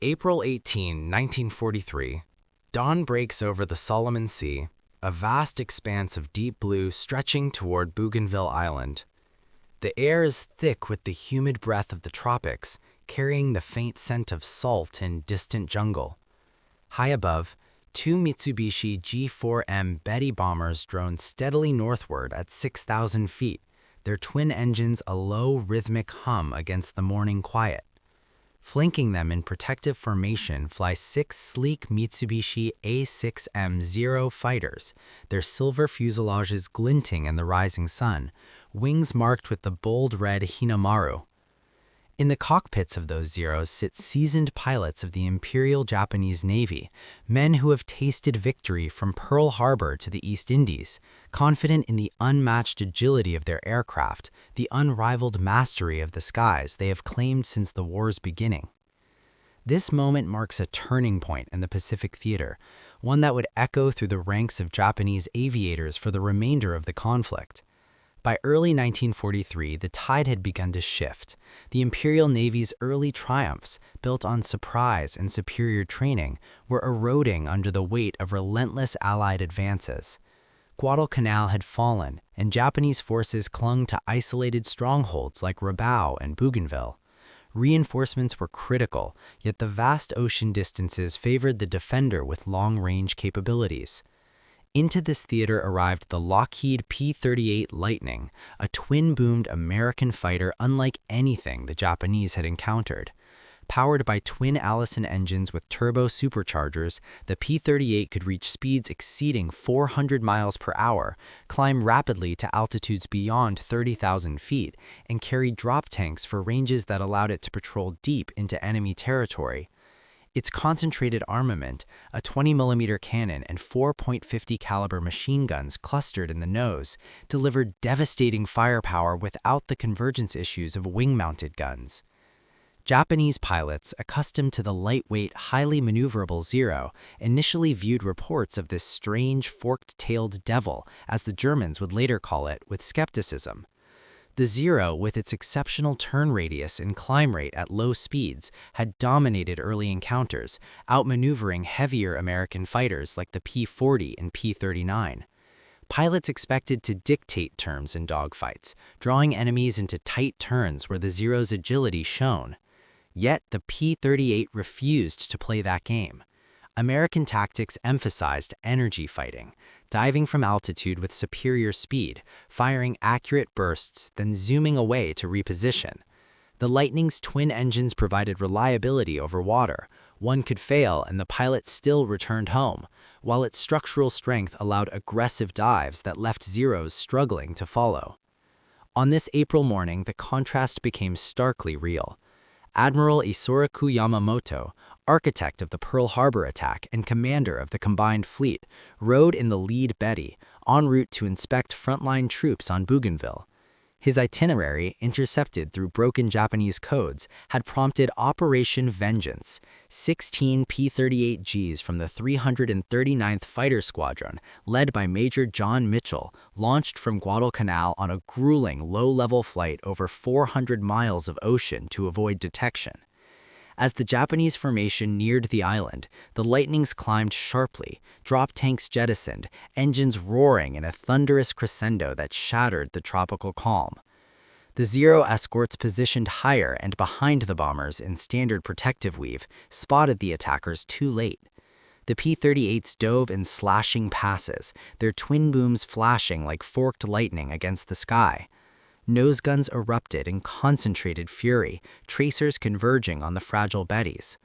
April 18, 1943. Dawn breaks over the Solomon Sea, a vast expanse of deep blue stretching toward Bougainville Island. The air is thick with the humid breath of the tropics, carrying the faint scent of salt and distant jungle. High above, two Mitsubishi G4M Betty bombers drone steadily northward at 6,000 feet, their twin engines a low rhythmic hum against the morning quiet. Flanking them in protective formation fly six sleek Mitsubishi A6M Zero fighters, their silver fuselages glinting in the rising sun, wings marked with the bold red Hinamaru. In the cockpits of those Zeros sit seasoned pilots of the Imperial Japanese Navy, men who have tasted victory from Pearl Harbor to the East Indies, confident in the unmatched agility of their aircraft, the unrivaled mastery of the skies they have claimed since the war's beginning. This moment marks a turning point in the Pacific theater, one that would echo through the ranks of Japanese aviators for the remainder of the conflict. By early 1943, the tide had begun to shift. The Imperial Navy's early triumphs, built on surprise and superior training, were eroding under the weight of relentless Allied advances. Guadalcanal had fallen, and Japanese forces clung to isolated strongholds like Rabaul and Bougainville. Reinforcements were critical, yet the vast ocean distances favored the defender with long-range capabilities. Into this theater arrived the Lockheed P-38 Lightning, a twin-boomed American fighter unlike anything the Japanese had encountered. Powered by twin Allison engines with turbo superchargers, the P-38 could reach speeds exceeding 400 miles per hour, climb rapidly to altitudes beyond 30,000 feet, and carry drop tanks for ranges that allowed it to patrol deep into enemy territory. Its concentrated armament, a 20mm cannon and 4.50 caliber machine guns clustered in the nose, delivered devastating firepower without the convergence issues of wing-mounted guns. Japanese pilots, accustomed to the lightweight, highly maneuverable Zero, initially viewed reports of this strange, forked-tailed devil, as the Germans would later call it, with skepticism. The Zero, with its exceptional turn radius and climb rate at low speeds, had dominated early encounters, outmaneuvering heavier American fighters like the P-40 and P-39. Pilots expected to dictate terms in dogfights, drawing enemies into tight turns where the Zero's agility shone. Yet the P-38 refused to play that game. American tactics emphasized energy fighting, diving from altitude with superior speed, firing accurate bursts, then zooming away to reposition. The Lightning's twin engines provided reliability over water. One could fail and the pilot still returned home, while its structural strength allowed aggressive dives that left Zeros struggling to follow. On this April morning, the contrast became starkly real. Admiral Isoroku Yamamoto, architect of the Pearl Harbor attack and commander of the combined fleet, rode in the lead Betty, en route to inspect frontline troops on Bougainville. His itinerary, intercepted through broken Japanese codes, had prompted Operation Vengeance. 16 P-38Gs from the 339th Fighter Squadron, led by Major John Mitchell, launched from Guadalcanal on a grueling low-level flight over 400 miles of ocean to avoid detection. As the Japanese formation neared the island, the Lightnings climbed sharply, drop tanks jettisoned, engines roaring in a thunderous crescendo that shattered the tropical calm. The Zero escorts positioned higher and behind the bombers in standard protective weave spotted the attackers too late. The P-38s dove in slashing passes, their twin booms flashing like forked lightning against the sky. Nose guns erupted in concentrated fury, tracers converging on the fragile Bettys.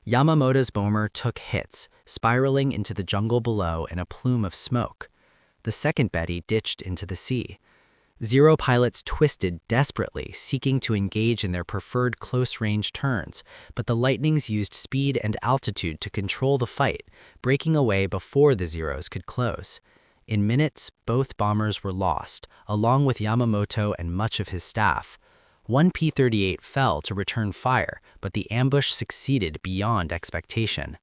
Yamamoto's bomber took hits, spiraling into the jungle below in a plume of smoke. The second Betty ditched into the sea. Zero pilots twisted desperately, seeking to engage in their preferred close-range turns, but the Lightnings used speed and altitude to control the fight, breaking away before the Zeros could close. In minutes, both bombers were lost, along with Yamamoto and much of his staff. One P-38 fell to return fire, but the ambush succeeded beyond expectation.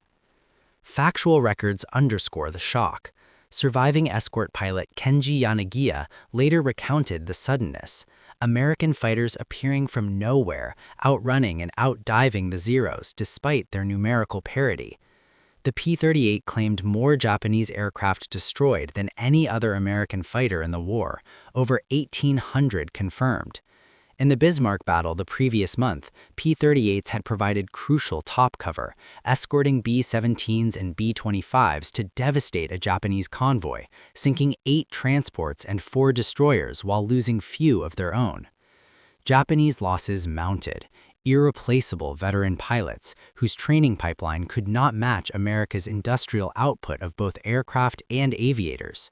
Factual records underscore the shock. Surviving escort pilot Kenji Yanagiya later recounted the suddenness. American fighters appearing from nowhere, outrunning and outdiving the Zeros despite their numerical parity. The P-38 claimed more Japanese aircraft destroyed than any other American fighter in the war, over 1,800 confirmed. In the Bismarck battle the previous month, P-38s had provided crucial top cover, escorting B-17s and B-25s to devastate a Japanese convoy, sinking 8 transports and 4 destroyers while losing few of their own. Japanese losses mounted. Irreplaceable veteran pilots, whose training pipeline could not match America's industrial output of both aircraft and aviators.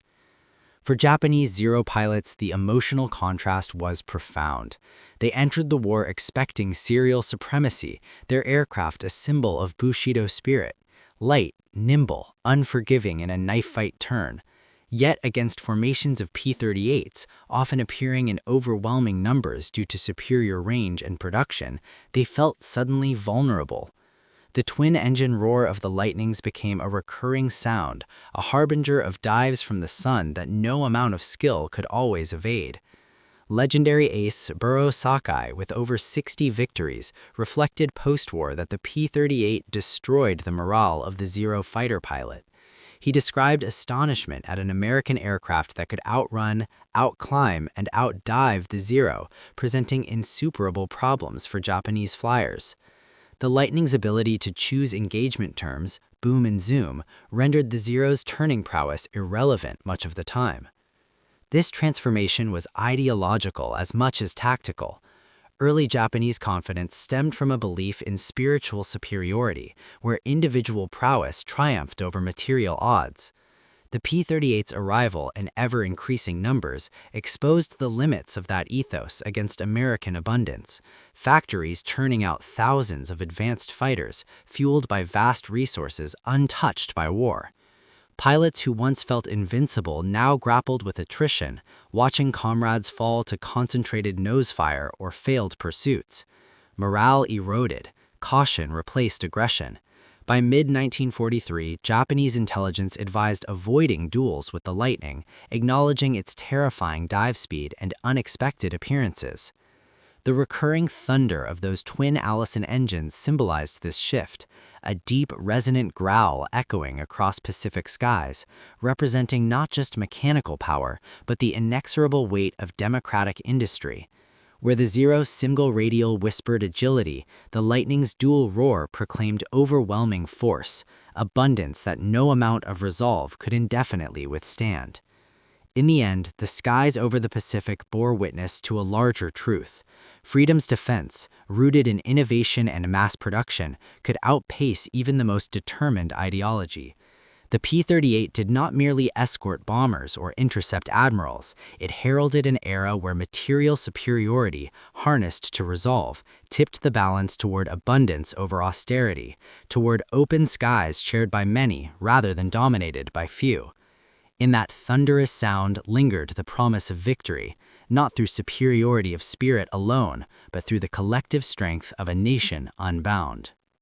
For Japanese Zero pilots, the emotional contrast was profound. They entered the war expecting serial supremacy, their aircraft a symbol of Bushido spirit, light, nimble, unforgiving in a knife-fight turn. Yet against formations of P-38s, often appearing in overwhelming numbers due to superior range and production, they felt suddenly vulnerable. The twin-engine roar of the Lightnings became a recurring sound, a harbinger of dives from the sun that no amount of skill could always evade. Legendary ace Burou Sakai, with over 60 victories, reflected post-war that the P-38 destroyed the morale of the Zero fighter pilot. He described astonishment at an American aircraft that could outrun, outclimb, and outdive the Zero, presenting insuperable problems for Japanese flyers. The Lightning's ability to choose engagement terms, boom and zoom, rendered the Zero's turning prowess irrelevant much of the time. This transformation was ideological as much as tactical. Early Japanese confidence stemmed from a belief in spiritual superiority, where individual prowess triumphed over material odds. The P-38's arrival in ever-increasing numbers exposed the limits of that ethos against American abundance, factories churning out thousands of advanced fighters, fueled by vast resources untouched by war. Pilots who once felt invincible now grappled with attrition, watching comrades fall to concentrated nosefire or failed pursuits. Morale eroded, caution replaced aggression. By mid-1943, Japanese intelligence advised avoiding duels with the Lightning, acknowledging its terrifying dive speed and unexpected appearances. The recurring thunder of those twin Allison engines symbolized this shift, a deep, resonant growl echoing across Pacific skies, representing not just mechanical power, but the inexorable weight of democratic industry. Where the Zero's single radial whispered agility, the Lightning's dual roar proclaimed overwhelming force, abundance that no amount of resolve could indefinitely withstand. In the end, the skies over the Pacific bore witness to a larger truth. Freedom's defense, rooted in innovation and mass production, could outpace even the most determined ideology. The P-38 did not merely escort bombers or intercept admirals. It heralded an era where material superiority, harnessed to resolve, tipped the balance toward abundance over austerity, toward open skies shared by many rather than dominated by few. In that thunderous sound lingered the promise of victory, not through superiority of spirit alone, but through the collective strength of a nation unbound.